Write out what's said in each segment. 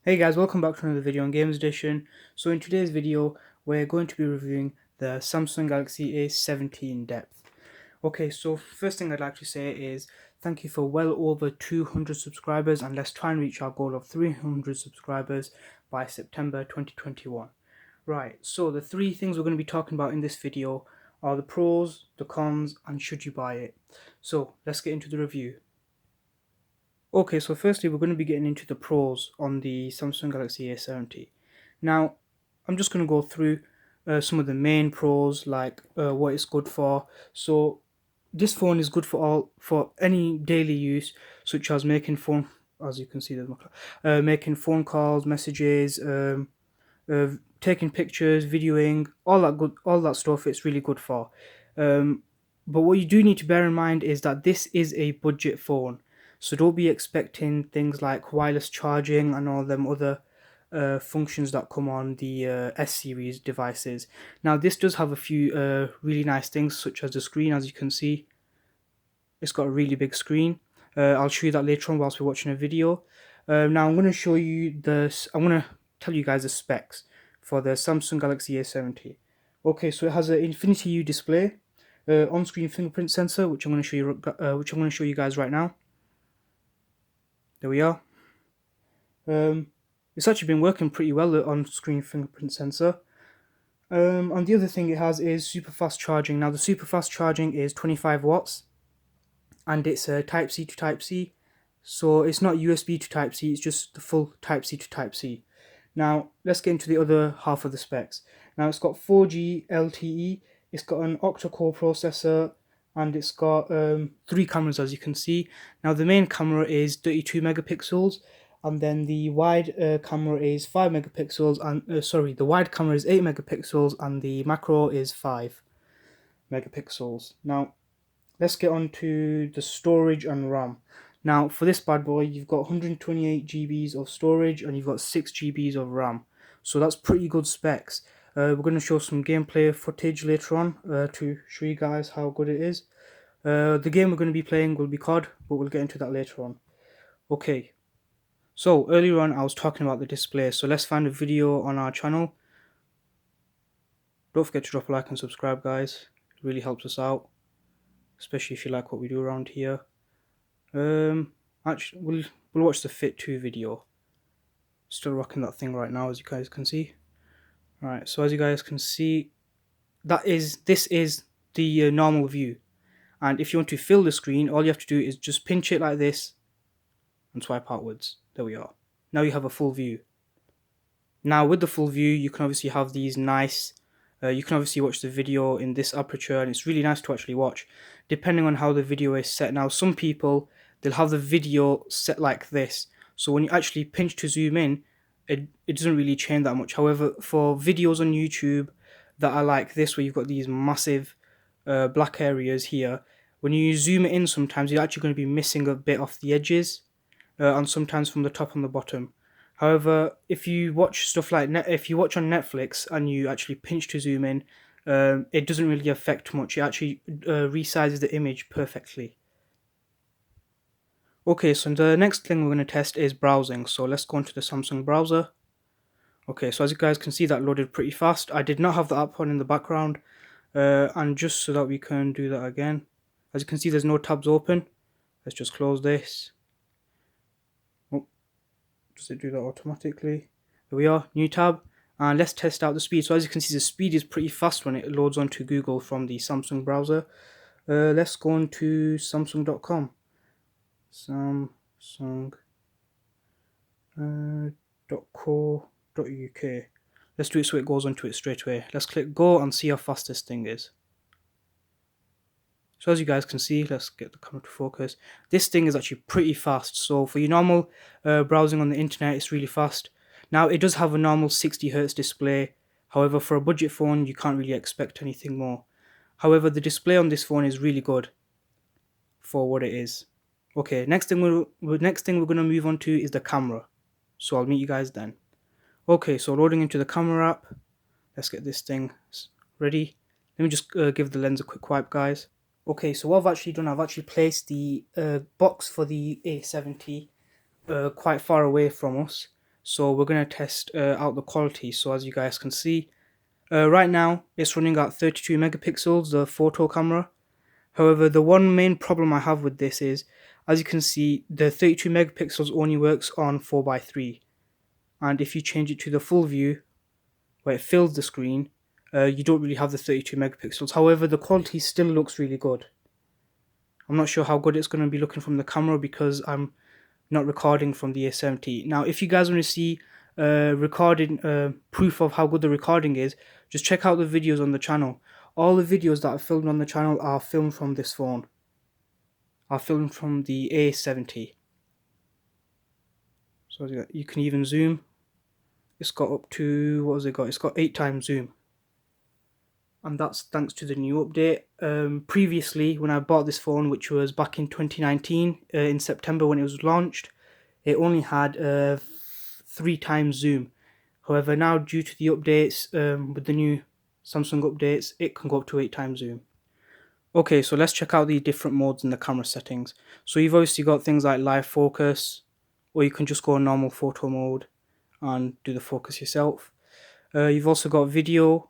Hey guys, welcome back to another video on Games Edition. So in today's video, we're going to be reviewing the Samsung Galaxy A70 in depth. Okay, so first thing I'd like to say is thank you for well over 200 subscribers, and let's try and reach our goal of 300 subscribers by September 2021. Right, so the three things we're going to be talking about in this video are the pros, the cons, and should you buy it. So let's get into the review. Okay, so firstly, we're going to be getting into the pros on the Samsung Galaxy A70. Now, I'm just going to go through some of the main pros, like what it's good for. So, this phone is good for any daily use, such as making phone, as you can see, there's making phone calls, messages, uh, taking pictures, videoing, all that stuff. It's really good for. Um, but what you do need to bear in mind is that this is a budget phone, so don't be expecting things like wireless charging and all them other functions that come on the S series devices. Now, this does have a few really nice things, such as the screen. As you can see, it's got a really big screen. I'll show you that later on whilst we're watching a video. Now I'm going to show you this. I'm going to tell you guys the specs for the Samsung Galaxy A70. Okay, so it has an Infinity U display, on-screen fingerprint sensor, which I'm going to show you, guys right now. There we are. It's actually been working pretty well, the on-screen fingerprint sensor. And the other thing it has is super fast charging. Now the super fast charging is 25 watts. And it's a Type C to Type C, so it's not USB to Type C, it's just the full Type C to Type C. Now let's get into the other half of the specs. Now it's got 4G LTE, it's got an octa-core processor, and it's got three cameras, as you can see. Now the main camera is 32 megapixels, and then the wide camera is 5 megapixels, and the wide camera is 8 megapixels, and the macro is 5 megapixels. Now let's get on to the storage and RAM. Now, for this bad boy, you've got 128 GBs of storage and you've got 6 GBs of RAM. So that's pretty good specs. We're going to show some gameplay footage later on to show you guys how good it is. The game we're going to be playing will be COD, but we'll get into that later on. Okay, so earlier on I was talking about the display, so let's find a video on our channel. Don't forget to drop a like and subscribe, guys. It really helps us out, especially if you like what we do around here. Actually, we'll watch the Fit 2 video. Still rocking that thing right now, as you guys can see. Alright, so as you guys can see, this is the normal view. And if you want to fill the screen, all you have to do is just pinch it like this and swipe outwards. There we are. Now you have a full view. Now with the full view, you can obviously have these nice, you can obviously watch the video in this aperture, and it's really nice to actually watch, depending on how the video is set. Now some people, they'll have the video set like this, so when you actually pinch to zoom in, it doesn't really change that much. However, for videos on YouTube that are like this, where you've got these massive black areas here, when you zoom it in, sometimes you're actually going to be missing a bit off the edges, and sometimes from the top and the bottom. However, if you watch stuff like if you watch on Netflix and you actually pinch to zoom in, it doesn't really affect much. It actually resizes the image perfectly. Okay, so the next thing we're going to test is browsing. So let's go into the Samsung browser. Okay, so as you guys can see, that loaded pretty fast. I did not have the app on in the background, and just so that we can do that again. As you can see, there's no tabs open. Let's just close this. Does it do that automatically? There we are, new tab, and let's test out the speed. So as you can see, the speed is pretty fast when it loads onto Google from the Samsung browser. Let's go on to samsung.com. Samsung.co.uk. Let's do it so it goes onto it straight away. Let's click go and see how fast this thing is. So as you guys can see, let's get the camera to focus. This thing is actually pretty fast. So for your normal browsing on the internet, it's really fast. Now it does have a normal 60Hz display. However, for a budget phone, you can't really expect anything more. However, the display on this phone is really good for what it is. Okay, next thing we're going to move on to is the camera. So I'll meet you guys then. Okay, so loading into the camera app. Let's get this thing ready. Let me just give the lens a quick wipe, guys. Okay, so what I've actually done, I've actually placed the box for the A70 quite far away from us. So we're going to test out the quality. So as you guys can see, right now it's running at 32 megapixels, the photo camera. However, the one main problem I have with this is, as you can see, the 32 megapixels only works on 4:3. And if you change it to the full view, where it fills the screen, you don't really have the 32 megapixels. However, the quality still looks really good. I'm not sure how good it's going to be looking from the camera because I'm not recording from the A70. Now, if you guys want to see recording proof of how good the recording is, just check out the videos on the channel. All the videos that are filmed on the channel are filmed from this phone. Are filmed from the A70. So you can even zoom. It's got up to, what has it got? It's got 8 times zoom. And that's thanks to the new update. Previously, when I bought this phone, which was back in 2019, in September when it was launched, it only had 3 times zoom. However, now due to the updates, with the new Samsung updates, it can go up to 8 times zoom. Okay, so let's check out the different modes in the camera settings. So you've obviously got things like live focus, or you can just go on normal photo mode and do the focus yourself. You've also got video,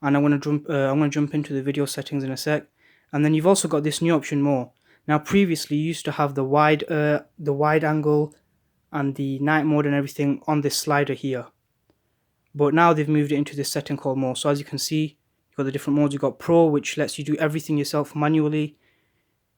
and I'm gonna jump into the video settings in a sec. And then you've also got this new option more. Now previously you used to have the wide angle and the night mode and everything on this slider here, but now they've moved it into this setting called more. So as you can see, you've got the different modes. You've got Pro, which lets you do everything yourself manually.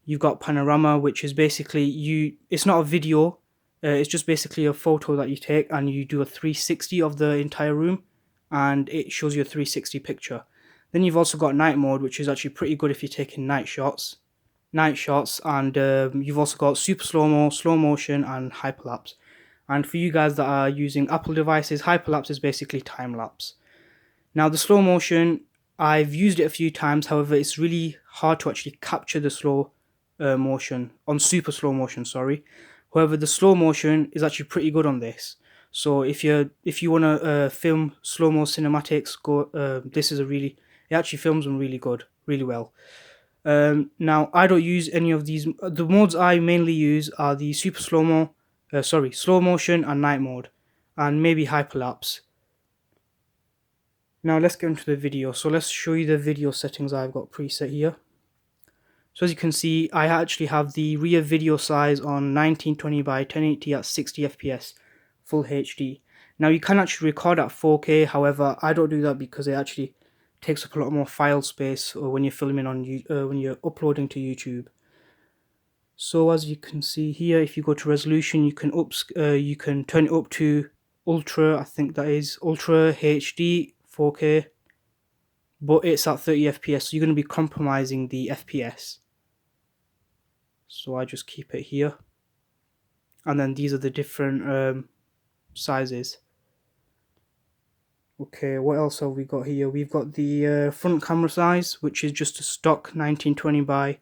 You've got Panorama, which is basically it's not a video, it's just basically a photo that you take and you do a 360 of the entire room and it shows you a 360 picture. Then you've also got night mode, which is actually pretty good if you're taking night shots, and you've also got super slow-mo, slow motion and hyperlapse. And for you guys that are using Apple devices, hyperlapse is basically time lapse. Now the slow motion, I've used it a few times, however it's really hard to actually capture the slow motion on super slow motion, sorry. However, the slow motion is actually pretty good on this. So if you want to film slow-mo cinematics, it actually films them really good, really well. Now I don't use any of these. The modes I mainly use are the super slow-mo, slow motion and night mode, and maybe hyperlapse. Now let's get into the video. So let's show you the video settings I've got preset here. So as you can see, I actually have the rear video size on 1920 by 1080 at 60 FPS, full HD. Now you can actually record at 4K, however, I don't do that because it actually takes up a lot more file space when you're filming when you're uploading to YouTube. So as you can see here, if you go to resolution, you can turn it up to Ultra. I think that is Ultra HD 4K, but it's at 30 FPS, so you're going to be compromising the FPS. So I just keep it here, and then these are the different sizes. Okay, what else have we got here? We've got the front camera size, which is just a stock 1920 by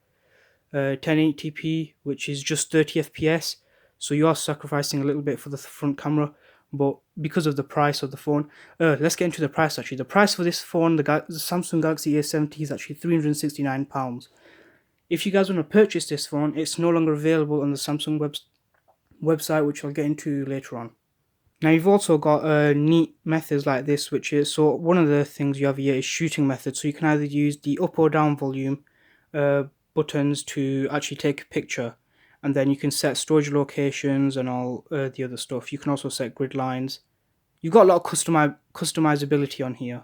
1080p, which is just 30 FPS. So you are sacrificing a little bit for the front camera, but because of the price of the phone, let's get into the price actually. The price for this phone, the Samsung Galaxy A70, is actually £369. If you guys want to purchase this phone, it's no longer available on the Samsung website, which I'll get into later on. Now you've also got neat methods like this, which is, so one of the things you have here is shooting method. So you can either use the up or down volume buttons to actually take a picture, and then you can set storage locations and all the other stuff. You can also set grid lines. You've got a lot of customizability on here,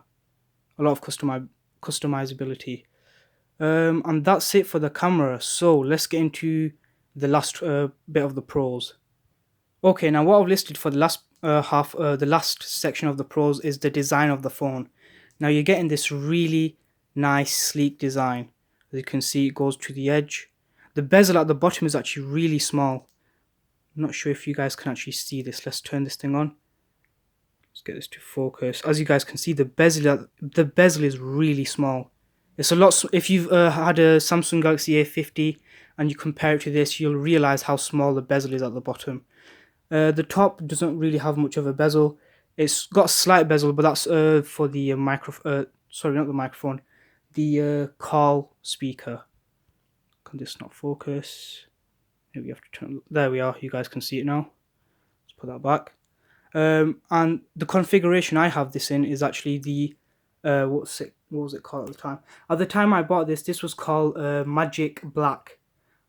a lot of customizability. And that's it for the camera. So let's get into the last bit of the pros. Okay, now what I've listed for the last the last section of the pros is the design of the phone. Now you're getting this really nice, sleek design. As you can see, it goes to the edge. The bezel at the bottom is actually really small. I'm not sure if you guys can actually see this. Let's turn this thing on. Let's get this to focus. As you guys can see, the bezel is really small. It's a lot. If you've had a Samsung Galaxy A50 and you compare it to this, you'll realize how small the bezel is at the bottom. The top doesn't really have much of a bezel. It's got a slight bezel, but that's for the sorry, not the microphone, the call speaker. Can this not focus? Maybe you have to turn. There we are. You guys can see it now. Let's put that back. And the configuration I have this in is actually the what was it called at the time? At the time I bought this was called Magic Black.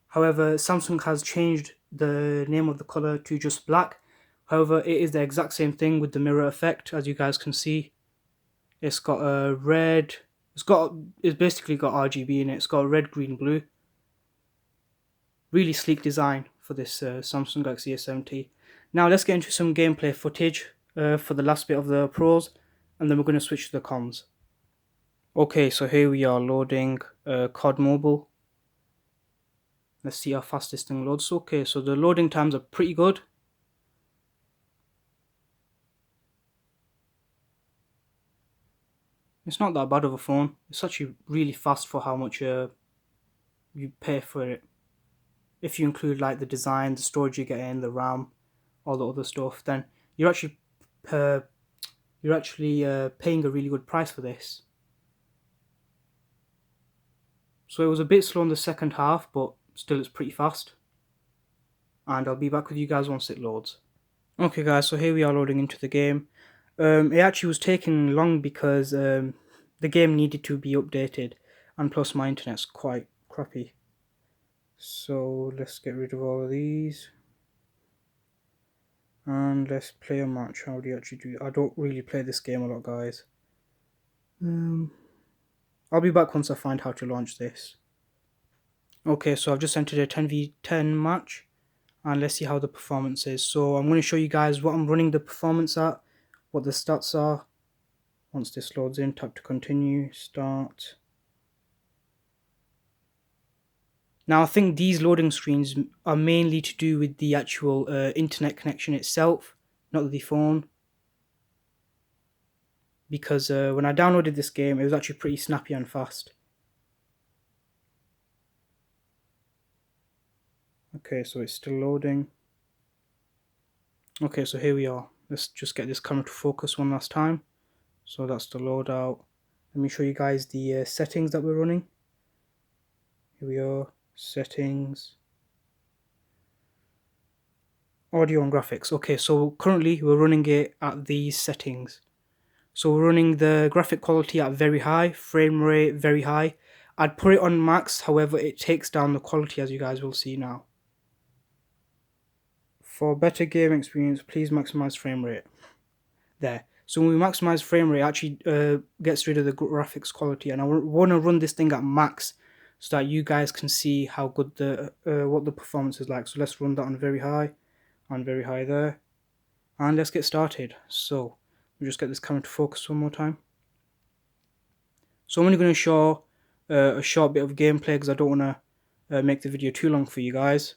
However, Samsung has changed the name of the color to just black. However, it is the exact same thing with the mirror effect, as you guys can see. It's got a red. It's basically got RGB in it. It's got red, green, blue. Really sleek design for this Samsung Galaxy A70. Now let's get into some gameplay footage for the last bit of the pros, and then we're going to switch to the cons. Okay, so here we are loading COD Mobile. Let's see how fast this thing loads. Okay, so the loading times are pretty good. It's not that bad of a phone. It's actually really fast for how much you pay for it. If you include like the design, the storage you get in, the RAM, all the other stuff, then you're actually paying a really good price for this. So it was a bit slow in the second half, but still it's pretty fast. And I'll be back with you guys once it loads. Okay guys, so here we are loading into the game. It actually was taking long because the game needed to be updated, and plus my internet's quite crappy. So let's get rid of all of these. And let's play a match. How do you actually do it? I don't really play this game a lot, guys. I'll be back once I find how to launch this. Okay, so I've just entered a 10v10 match, and let's see how the performance is. So I'm going to show you guys what I'm running the performance at, what the stats are. Once this loads in, tap to continue, start. Now I think these loading screens are mainly to do with the actual internet connection itself, not the phone. Because when I downloaded this game, it was actually pretty snappy and fast. Okay, so it's still loading. Okay, so here we are. Let's just get this camera to focus one last time. So that's the loadout. Let me show you guys the settings that we're running. Here we are, settings. Audio and graphics. Okay, so currently we're running it at these settings. So we're running the graphic quality at very high, frame rate very high. I'd put it on max, however it takes down the quality as you guys will see now. For better game experience, please maximize frame rate. There. So when we maximize frame rate, it actually gets rid of the graphics quality, and I want to run this thing at max so that you guys can see how good the what the performance is like. So let's run that on very high, and very high there, and let's get started. So we'll just get this camera to focus one more time. So I'm only going to show a short bit of gameplay because I don't want to make the video too long for you guys.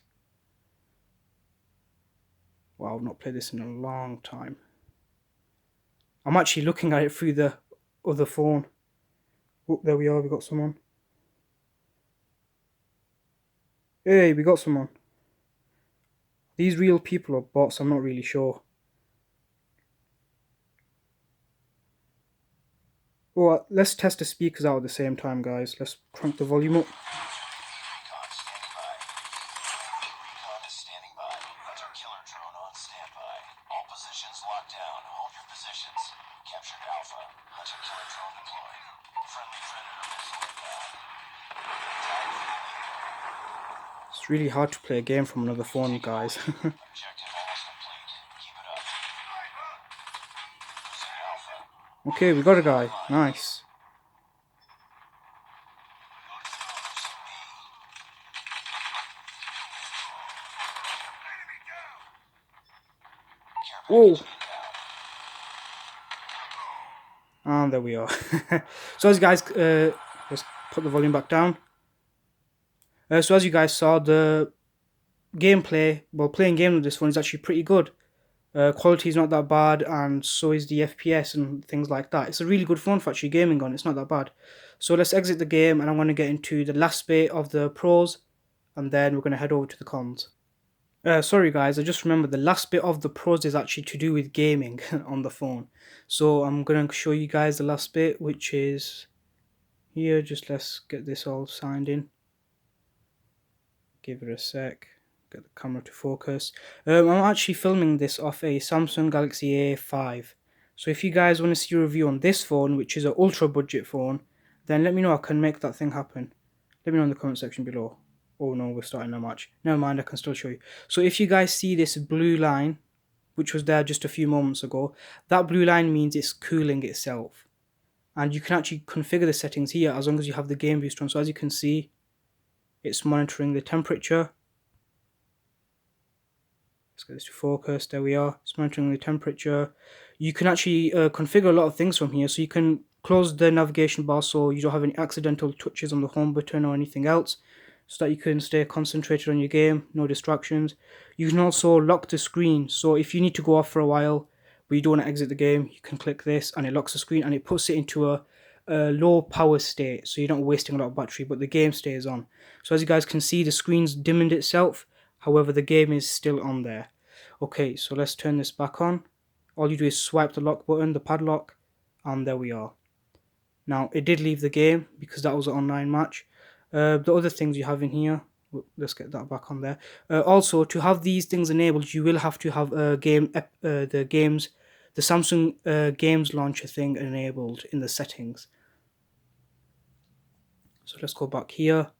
Wow, I've not played this in a long time. I'm actually looking at it through the other phone. Oh, there we are, we got someone. Hey, we got someone. These real people are bots, I'm not really sure. Oh, let's test the speakers out at the same time, guys. Let's crank the volume up. It's really hard to play a game from another phone, guys. Okay, we got a guy. Nice. Whoa. And there we are. So as you guys, let's put the volume back down. So as you guys saw, the gameplay, well, playing games with this phone is actually pretty good. Quality is not that bad, and so is the FPS and things like that. It's a really good phone for actually gaming on. It's not that bad. So let's exit the game, and I'm going to get into the last bit of the pros, and then we're going to head over to the cons. Sorry guys, I just remembered the last bit of the pros is actually to do with gaming on the phone. So I'm going to show you guys the last bit, which is here. Just let's get this all signed in. Give it a sec. get the camera to focus. I'm actually filming this off a Samsung Galaxy A5. So if you guys want to see a review on this phone, which is an ultra budget phone, then let me know. I can make that thing happen. Let me know in the comment section below. Oh no, we're starting a match. Never mind, I can still show you. So if you guys see this blue line, which was there just a few moments ago, that blue line means it's cooling itself. And you can actually configure the settings here as long as you have the game booster on. So as you can see, it's monitoring the temperature. Let's get this to focus. There we are. It's monitoring the temperature. You can actually configure a lot of things from here. So you can close the navigation bar so you don't have any accidental touches on the home button or anything else, so that you can stay concentrated on your game, no distractions. You can also lock the screen. So if you need to go off for a while, but you don't want to exit the game, you can click this and it locks the screen and it puts it into a low power state, so you're not wasting a lot of battery, but the game stays on. So as you guys can see, the screen's dimmed itself. However, the game is still on there. Okay, so let's turn this back on. All you do is swipe the lock button, the padlock, and there we are. Now, it did leave the game because that was an online match. The other things you have in here, let's get that back on there. Also, to have these things enabled, you will have to have the Samsung Games Launcher thing enabled in the settings. So let's go back here.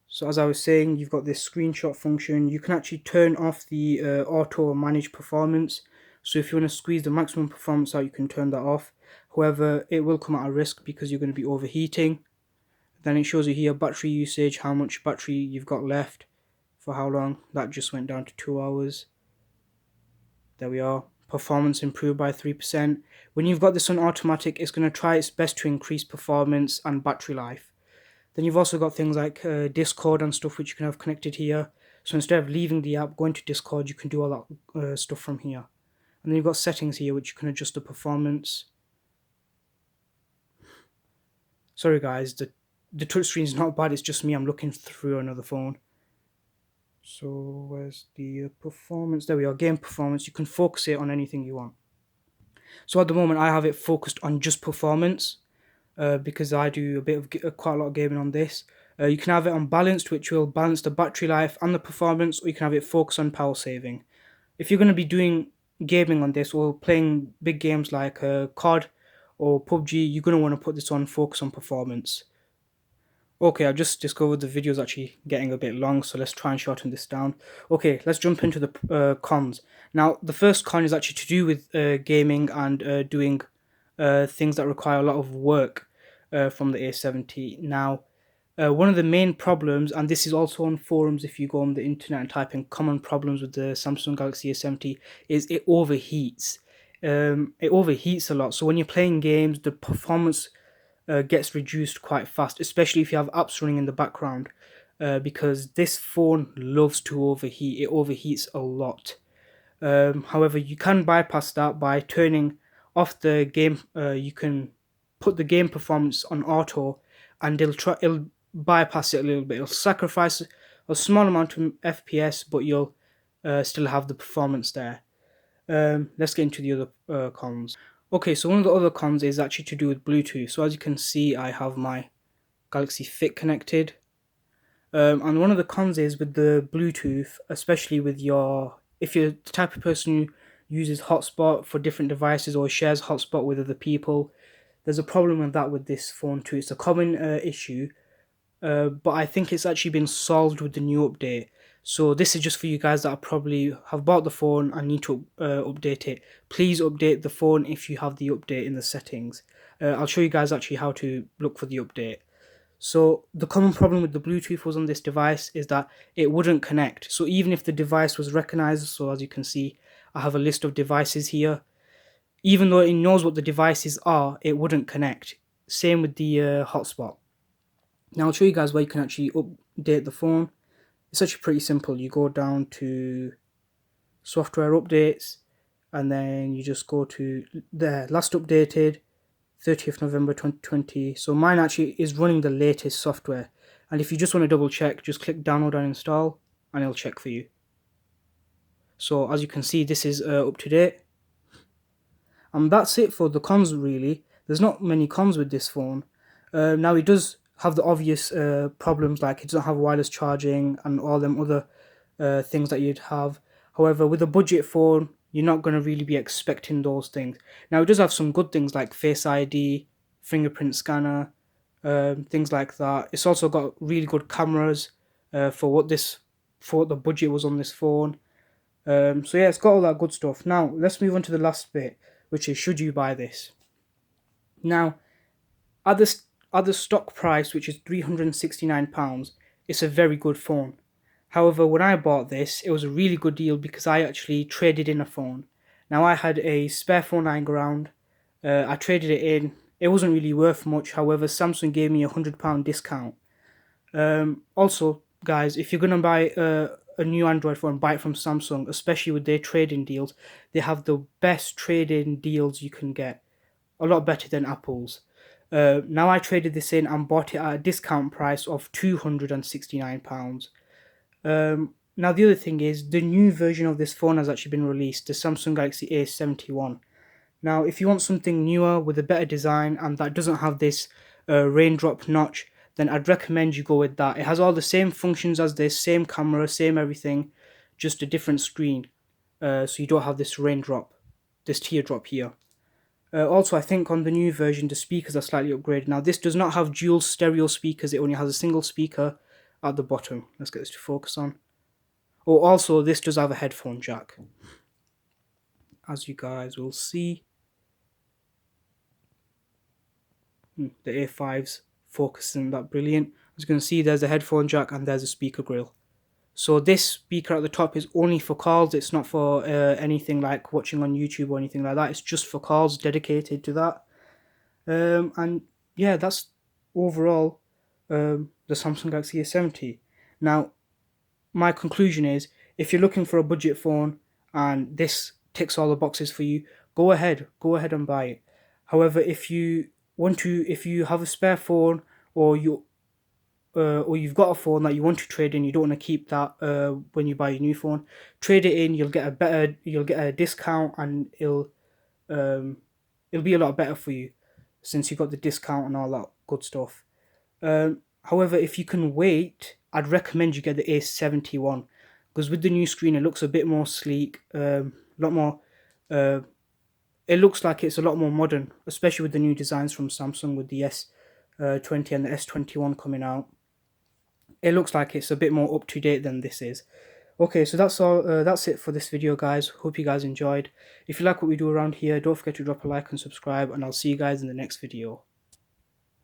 So as I was saying, you've got this screenshot function. You can actually turn off the auto manage performance. So if you want to squeeze the maximum performance out, you can turn that off. However, it will come at a risk because you're going to be overheating. Then it shows you here battery usage, how much battery you've got left, for how long. That just went down to 2 hours. There we are. Performance improved by 3%. When you've got this on automatic, it's going to try its best to increase performance and battery life. Then you've also got things like Discord and stuff which you can have connected here. So instead of leaving the app, going to Discord, you can do all that stuff from here. And then you've got settings here which you can adjust the performance. Sorry guys, the touchscreen is not bad, it's just me, I'm looking through another phone. So where's the performance? There we are, game performance. You can focus it on anything you want. So at the moment I have it focused on just performance. Because I do quite a lot of gaming on this. You can have it on balanced, which will balance the battery life and the performance, or you can have it focused on power saving. If you're going to be doing gaming on this or playing big games like COD or PUBG, you're going to want to put this on focus on performance. Okay, I've just discovered the video is actually getting a bit long, so let's try and shorten this down. Okay, let's jump into the cons. Now, the first con is actually to do with gaming and doing things that require a lot of work from the A70. Now, one of the main problems, and this is also on forums if you go on the internet and type in common problems with the Samsung Galaxy A70, is it overheats. It overheats a lot, so when you're playing games, the performance gets reduced quite fast, especially if you have apps running in the background, because this phone loves to overheat. It overheats a lot. However, you can bypass that by turning off the game. You can put the game performance on auto, and it'll bypass it a little bit. It'll sacrifice a small amount of FPS, but you'll still have the performance there. Let's get into the other cons. Okay, so one of the other cons is actually to do with Bluetooth. So as you can see, I have my Galaxy Fit connected. And one of the cons is with the Bluetooth, especially with if you're the type of person who uses hotspot for different devices or shares hotspot with other people, there's a problem with that with this phone too. It's a common issue, but I think it's actually been solved with the new update. So this is just for you guys that probably have bought the phone and need to update it. Please update the phone if you have the update in the settings. I'll show you guys actually how to look for the update. So the common problem with the Bluetooth was on this device is that it wouldn't connect. So even if the device was recognized, so as you can see, I have a list of devices here. Even though it knows what the devices are, it wouldn't connect. Same with the hotspot. Now I'll show you guys where you can actually update the phone. It's actually pretty simple. You go down to software updates, and then you just go to there, last updated 30th November 2020. So mine actually is running the latest software. And if you just want to double check, just click download and install, and it'll check for you. So as you can see, this is up to date. And that's it for the cons really. There's not many cons with this phone. Now it does have the obvious problems, like it doesn't have wireless charging and all them other things that you'd have. However, with a budget phone, you're not going to really be expecting those things. Now, it does have some good things like Face ID, fingerprint scanner, things like that. It's also got really good cameras for what the budget was on this phone. So yeah, it's got all that good stuff. Now, let's move on to the last bit, which is should you buy this? Now, at the stock price, which is £369, it's a very good phone. However, when I bought this, it was a really good deal because I actually traded in a phone. Now, I had a spare phone lying around. I traded it in. It wasn't really worth much. However, Samsung gave me £100 discount. Also, guys, if you're gonna buy a new Android phone, buy it from Samsung, especially with their trading deals. They have the best trading deals you can get, a lot better than Apple's. Now I traded this in and bought it at a discount price of £269. Now the other thing is the new version of this phone has actually been released, the Samsung Galaxy A71. Now, if you want something newer with a better design and that doesn't have this raindrop notch, then I'd recommend you go with that. It has all the same functions as this, same camera, same everything, just a different screen. So you don't have this raindrop, this teardrop here. Also, I think on the new version, the speakers are slightly upgraded. Now, this does not have dual stereo speakers. It only has a single speaker at the bottom. Let's get this to focus on. Oh, also, this does have a headphone jack, as you guys will see. The A5's focusing that brilliant. As you can see, there's a headphone jack and there's a speaker grill. So this speaker at the top is only for calls. It's not for anything like watching on YouTube or anything like that. It's just for calls, dedicated to that. And yeah, that's overall the Samsung Galaxy A70. Now, my conclusion is, if you're looking for a budget phone and this ticks all the boxes for you, go ahead and buy it. However, if you have a spare phone, or you've got a phone that you want to trade in, you don't want to keep that when you buy a new phone, trade it in. You'll get a discount, and it'll be a lot better for you since you got the discount and all that good stuff. However, if you can wait, I'd recommend you get the A71, because with the new screen it looks a bit more sleek, a lot more. It looks like it's a lot more modern, especially with the new designs from Samsung with the S20 and the S21 coming out. It looks like it's a bit more up to date than this is. Okay, so that's all. That's it for this video, guys. Hope you guys enjoyed. If you like what we do around here, don't forget to drop a like and subscribe, and I'll see you guys in the next video.